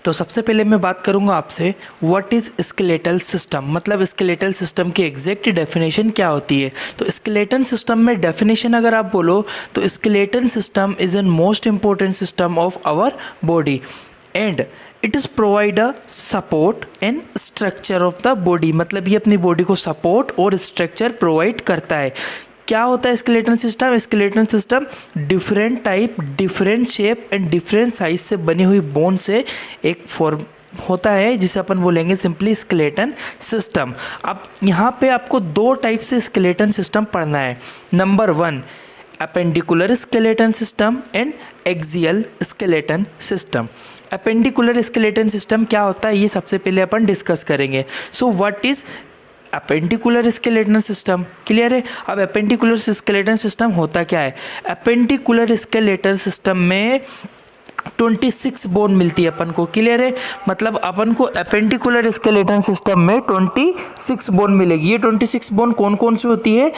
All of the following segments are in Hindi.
तो सबसे पहले मैं बात करूंगा आपसे व्हाट इज़ स्केलेटल सिस्टम, मतलब स्केलेटल सिस्टम की एग्जैक्ट डेफिनेशन क्या होती है। तो स्केलेटन सिस्टम में डेफिनेशन अगर आप बोलो तो skeleton system is an most important system of our body and it is provide a support and structure of the body, मतलब ये अपनी बॉडी को सपोर्ट और स्ट्रक्चर प्रोवाइड करता है। क्या होता है skeleton system? Skeleton system different type, different shape and different size से बनी हुई बोन से एक फॉर्म होता है जिसे अपन बोलेंगे सिंपली स्केलेटन सिस्टम। अब यहाँ पे आपको दो टाइप से स्केलेटन सिस्टम पढ़ना है। Number 1 appendicular skeleton system and axial skeleton system. Appendicular skeleton system क्या होता है ये सबसे पहले अपन डिस्कस करेंगे। So what is appendicular skeleton system, clear है। अब अपेंडिकुलर स्केलेटन सिस्टम होता क्या है? अपेंडिकुलर स्केलेटन सिस्टम में 26 बोन मिलती है अपन को, क्लियर है। मतलब अपन को अपेंडिकुलर स्केलेटन सिस्टम में 26 बोन मिलेगी। ये 26 बोन कौन कौन सी होती है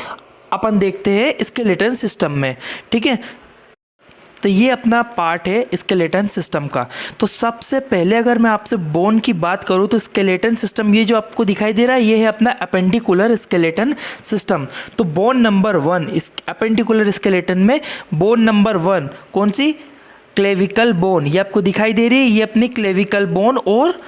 अपन देखते हैं स्केलेटन सिस्टम में, ठीक है। तो ये अपना पार्ट है स्केलेटन सिस्टम का। तो सबसे पहले अगर मैं आपसे बोन की बात करूँ तो स्केलेटन सिस्टम ये जो आपको दिखाई दे रहा है ये है अपना अपेंडिकुलर स्केलेटन सिस्टम। तो बोन नंबर 1 इस अपेंडिकुलर स्केलेटन में बोन नंबर 1 कौन सी? Clavicle bone. ये आपको दिखाई दे रही है, ये अपनी क्लेविकल बोन और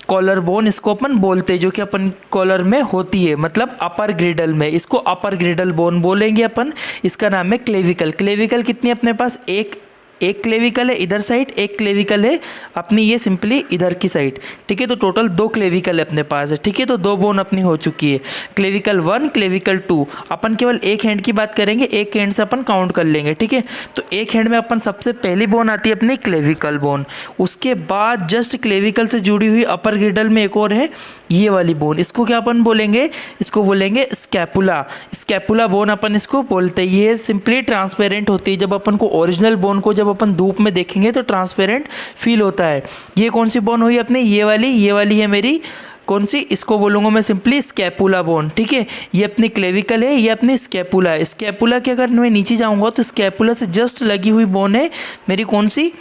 कॉलर बोन इसको अपन बोलते हैं, जो कि अपन कॉलर में होती है, मतलब अपर ग्रिडल में। इसको अपर ग्रिडल बोन बोलेंगे अपन। इसका नाम है क्लेविकल। क्लेविकल कितनी अपने पास? एक क्लेविकल है इधर साइड, एक क्लेविकल है अपनी ये सिंपली इधर की साइड, ठीक है। तो टोटल 2 क्लेविकल है अपने पास है, ठीक है। तो 2 बोन अपनी हो चुकी है, क्लेविकल 1 क्लेविकल 2। अपन केवल एक हैंड की बात करेंगे, एक हैंड से अपन काउंट कर लेंगे, ठीक है। तो एक हैंड में अपन सबसे पहली बोन आती है अपनी क्लेविकल बोन। उसके बाद जस्ट क्लेविकल से जुड़ी हुई अपर ग्रिडल में एक और है ये वाली बोन। इसको क्या अपन बोलेंगे? इसको बोलेंगे स्कैपुला। स्कैपुला बोन अपन इसको बोलते हैं। ये सिंपली ट्रांसपेरेंट होती है। जब अपन को ओरिजिनल बोन को जब अपन धूप में देखेंगे तो ट्रांसपेरेंट फील होता है। ये कौन सी बोन हुई अपनी? ये वाली है मेरी कौन सी? इसको बोलूँगा मैं सिंपली स्कैपुला बोन, ठीक है। ये अपनी क्लेविकल है, ये अपनी स्कैपुला है। स्कैपुला के अगर मैं नीचे जाऊँगा तो स्कैपुला से जस्ट लगी हुई बोन है मेरी कौन सी?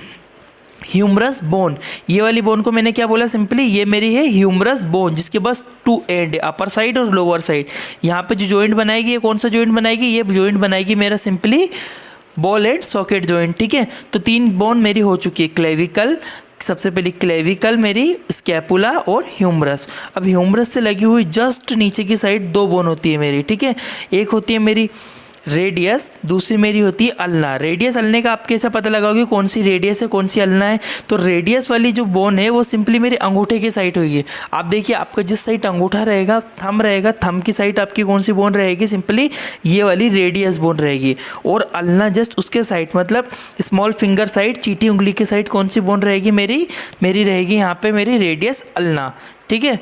Humerus bone. ये वाली बोन को मैंने क्या बोला? सिंपली ये मेरी है ह्यूमरस बोन, जिसके बस 2 एंड है, अपर साइड और लोअर साइड। यहाँ पे जो जॉइंट बनाएगी ये कौन सा जॉइंट बनाएगी? ये जॉइंट बनाएगी मेरा simply ball and socket joint, ठीक है। तो 3 बोन मेरी हो चुकी है। क्लेविकल, सबसे पहले क्लेविकल मेरी, स्कैपुला और ह्यूमरस। अब ह्यूमरस से लगी हुई जस्ट नीचे की साइड 2 बोन होती है मेरी, ठीक है। एक होती है मेरी रेडियस, दूसरी मेरी होती है अल्ना। रेडियस अल्ने का आप कैसे पता लगाओगे कौन सी रेडियस है कौन सी अल्ना है? तो रेडियस वाली जो बोन है वो सिंपली मेरे अंगूठे की साइड होगी। आप देखिए आपका जिस साइड अंगूठा रहेगा, थंब की साइड आपकी कौन सी बोन रहेगी? सिंपली ये वाली रेडियस बोन रहेगी। और अल्ना जस्ट उसके साइड, मतलब स्मॉल फिंगर साइड, चीटी उंगली की साइड कौन सी बोन रहेगी मेरी रहेगी यहाँ पे मेरी रेडियस अल्ना, ठीक है।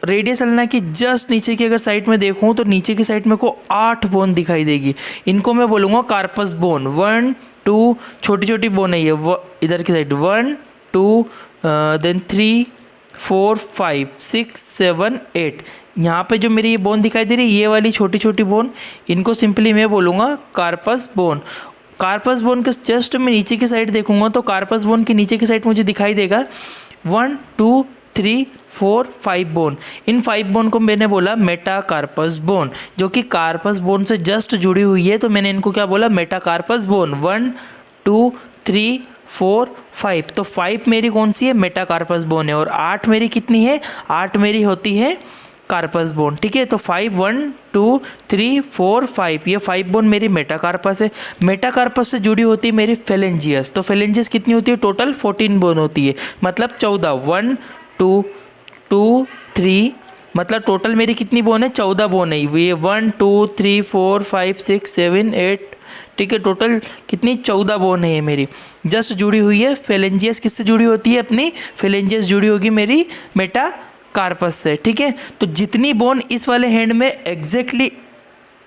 रेडियस अल्ना की जस्ट नीचे की अगर साइड में देखूँ तो नीचे की साइड में को 8 बोन दिखाई देगी। इनको मैं बोलूँगा कार्पस बोन। 1 2 छोटी छोटी बोन है ये इधर की साइड, 1 2 देन 3 4 5 6 7 8। यहाँ पे जो मेरी ये बोन दिखाई दे रही है ये वाली छोटी छोटी बोन, इनको सिंपली मैं बोलूँगा कार्पस बोन। कार्पस बोन के जस्ट मैं नीचे की साइड देखूँगा तो कार्पस बोन के नीचे की साइड मुझे दिखाई देगा 1 2 3 4 5 बोन। इन 5 बोन को मैंने बोला मेटाकार्पस बोन, जो कि कार्पस बोन से जस्ट जुड़ी हुई है। तो मैंने इनको क्या बोला? Metacarpus bone. 1 2 3 4 5। तो 5 मेरी कौन सी है? मेटाकार्पस बोन है। और 8 मेरी कितनी है? 8 मेरी होती है कार्पस बोन, ठीक है। तो 5 1 2 3 4 5, ये 5 बोन मेरी मेटाकार्पस है। मेटाकार्पस से जुड़ी होती है मेरी फेलेंजियस। तो फेलेंजियस कितनी होती है? टोटल 14 बोन होती है, मतलब 14। 1 2 2 3, मतलब टोटल मेरी कितनी बोन है? 14 बोन है। ये 1 2 3 4 5 6 7 8, ठीक है। टोटल कितनी? 14 बोन है ये मेरी जस्ट जुड़ी हुई है। फेलेंजियस किससे जुड़ी होती है? अपनी फेलेंजियस जुड़ी होगी मेरी मेटाकार्पस से, ठीक है। तो जितनी बोन इस वाले हैंड में एग्जैक्टली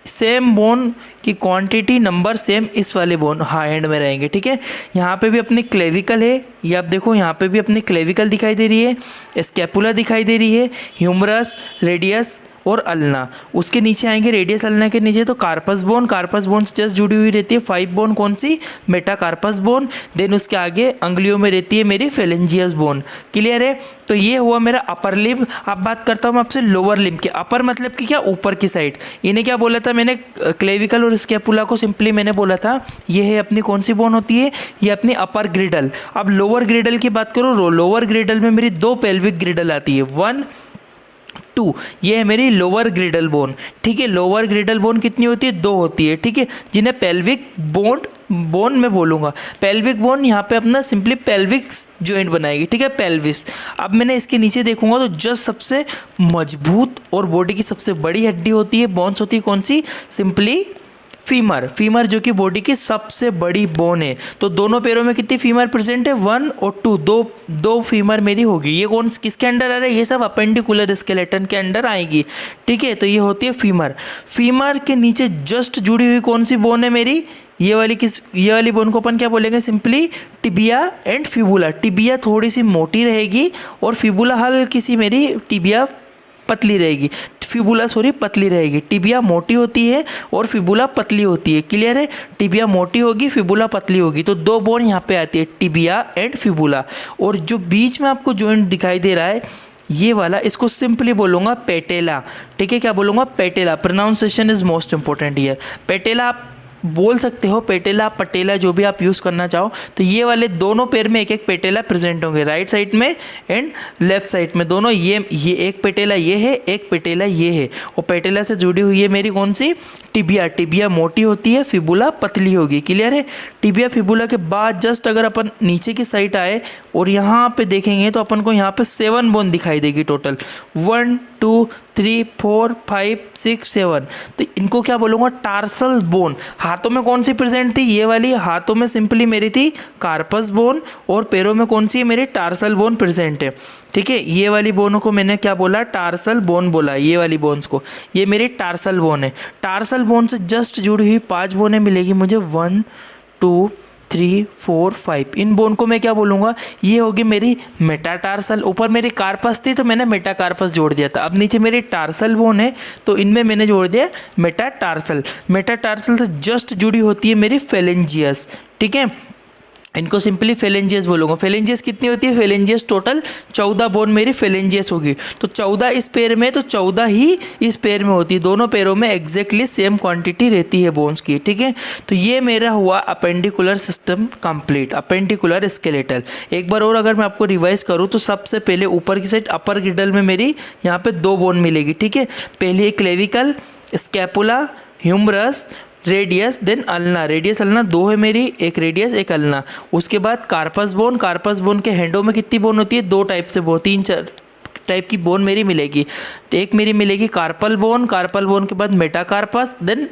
सेम बोन की क्वांटिटी नंबर सेम इस वाले बोन हैंड में रहेंगे, ठीक है। यहाँ पे भी अपनी क्लेविकल है, ये आप देखो यहाँ पे भी अपनी क्लेविकल दिखाई दे रही है, स्कैपुला दिखाई दे रही है, ह्यूमरस, रेडियस और अल्ना। उसके नीचे आएंगे रेडियस अल्ना के नीचे तो कार्पस बोन से जस्ट जुड़ी हुई रहती है 5 बोन, कौन सी, मेटाकार्पस बोन। देन उसके आगे अंगुलियों में रहती है मेरी फेलेंजियस बोन। क्लियर है। तो ये हुआ मेरा अपर लिम्ब। अब बात करता हूँ आपसे लोअर लिम्ब की। अपर मतलब कि क्या, ऊपर की साइड। इन्हें क्या बोला था मैंने, क्लेविकल और स्कैपुला को सिंपली मैंने बोला था ये है अपनी कौन सी बोन होती है, ये अपनी अपर ग्रिडल। अब लोअर ग्रिडल की बात करो, लोअर ग्रिडल में मेरी 2 पेल्विक ग्रिडल आती है, 1 2, ये है मेरी लोअर ग्रिडल बोन। ठीक है, लोअर ग्रिडल बोन कितनी होती है, 2 होती है। ठीक है, जिन्हें पेल्विक बोन मैं बोलूँगा। पेल्विक बोन यहाँ पे अपना सिंपली पेल्विक जॉइंट बनाएगी। ठीक है, पेल्विस। अब मैंने इसके नीचे देखूंगा तो जस्ट सबसे मजबूत और बॉडी की सबसे बड़ी हड्डी होती है, बोन्स होती है कौन सी, सिंपली फीमर जो कि बॉडी की सबसे बड़ी बोन है। तो दोनों पैरों में कितनी फीमर प्रेजेंट है, 1 और 2, दो फीमर मेरी होगी। ये कौन किसके अंडर आ रहा है, ये सब अपेंडिकुलर स्केलेटन के अंडर आएगी। ठीक है, तो ये होती है फीमर के नीचे जस्ट जुड़ी हुई कौन सी बोन है मेरी, ये वाली बोन को अपन क्या बोलेंगे, simply tibia and fibula. Tibia थोड़ी सी मोटी रहेगी और फिबुला हल्की सी मेरी टिबिया पतली रहेगी, पतली रहेगी। टिबिया मोटी होती है और फिबुला पतली होती है। क्लियर है, टिबिया मोटी होगी, फिबुला पतली होगी। तो 2 बोन यहाँ पे आती है, टिबिया एंड फिबुला। और जो बीच में आपको जॉइंट दिखाई दे रहा है ये वाला, इसको सिंपली बोलूँगा पेटेला। ठीक है, क्या बोलूँगा, patella. Pronunciation is most important here. Patella आप बोल सकते हो, पेटेला पटेला जो भी आप यूज़ करना चाहो। तो ये वाले दोनों पैर में एक एक पेटेला प्रेजेंट होंगे, राइट साइड में एंड लेफ्ट साइड में दोनों। ये एक पेटेला ये है, एक पेटेला ये है। और पेटेला से जुड़ी हुई है मेरी कौन सी, टिबिया मोटी होती है, फिबुला पतली होगी। क्लियर है। टिबिया फिबुला के बाद जस्ट अगर अपन नीचे की साइड आए और यहाँ पे देखेंगे तो अपन को यहाँ पे 7 बोन दिखाई देगी टोटल, 1 2 3 4 5 6 7। तो इनको क्या बोलूँगा, टार्सल बोन। हाथों में कौन सी प्रेजेंट थी, ये वाली। हाथों में सिंपली मेरी थी कार्पस बोन और पैरों में कौन सी है मेरी, टार्सल बोन प्रेजेंट है। ठीक है, ये वाली बोनों को मैंने क्या बोला, टार्सल बोन बोला। ये वाली बोन्स को, ये मेरी टार्सल बोन है। टार्सल बोन से जस्ट जुड़ी हुई 5 बोनें मिलेगी मुझे, 1 2 3 4 5। इन बोन को मैं क्या बोलूँगा, ये होगी मेरी मेटाटार्सल। ऊपर मेरी कार्पस थी तो मैंने मेटाकार्पस जोड़ दिया था। अब नीचे मेरी टार्सल बोन है तो इनमें मैंने जोड़ दिया मेटाटार्सल। मेटाटार्सल से जस्ट जुड़ी होती है मेरी फेलेंजियस। ठीक है, इनको सिंपली फेलेंजियस बोलूँगा। फेलेंजियस कितनी होती है, फेलेंजियस टोटल 14 बोन मेरी फेलेंजियस होगी। तो 14 इस पैर में, तो 14 ही इस पैर में होती है। दोनों पैरों में एग्जैक्टली सेम क्वांटिटी रहती है बोन्स की। ठीक है, तो ये मेरा हुआ appendicular system complete, appendicular skeletal. एक बार और अगर मैं आपको रिवाइज करूँ तो सबसे पहले ऊपर की साइड अपर ग्रिडल में मेरी यहाँ पे 2 बोन मिलेगी। ठीक है, पहले clavicle, scapula, humerus, radius, then ulna. Radius ulna 2 है मेरी, एक रेडियस एक अल्ना। उसके बाद कार्पस बोन के हैंडों में कितनी बोन होती है, 2 टाइप से बोन, 3-4 टाइप की बोन मेरी मिलेगी। एक मेरी मिलेगी कार्पल बोन के बाद मेटाकार्पस, देन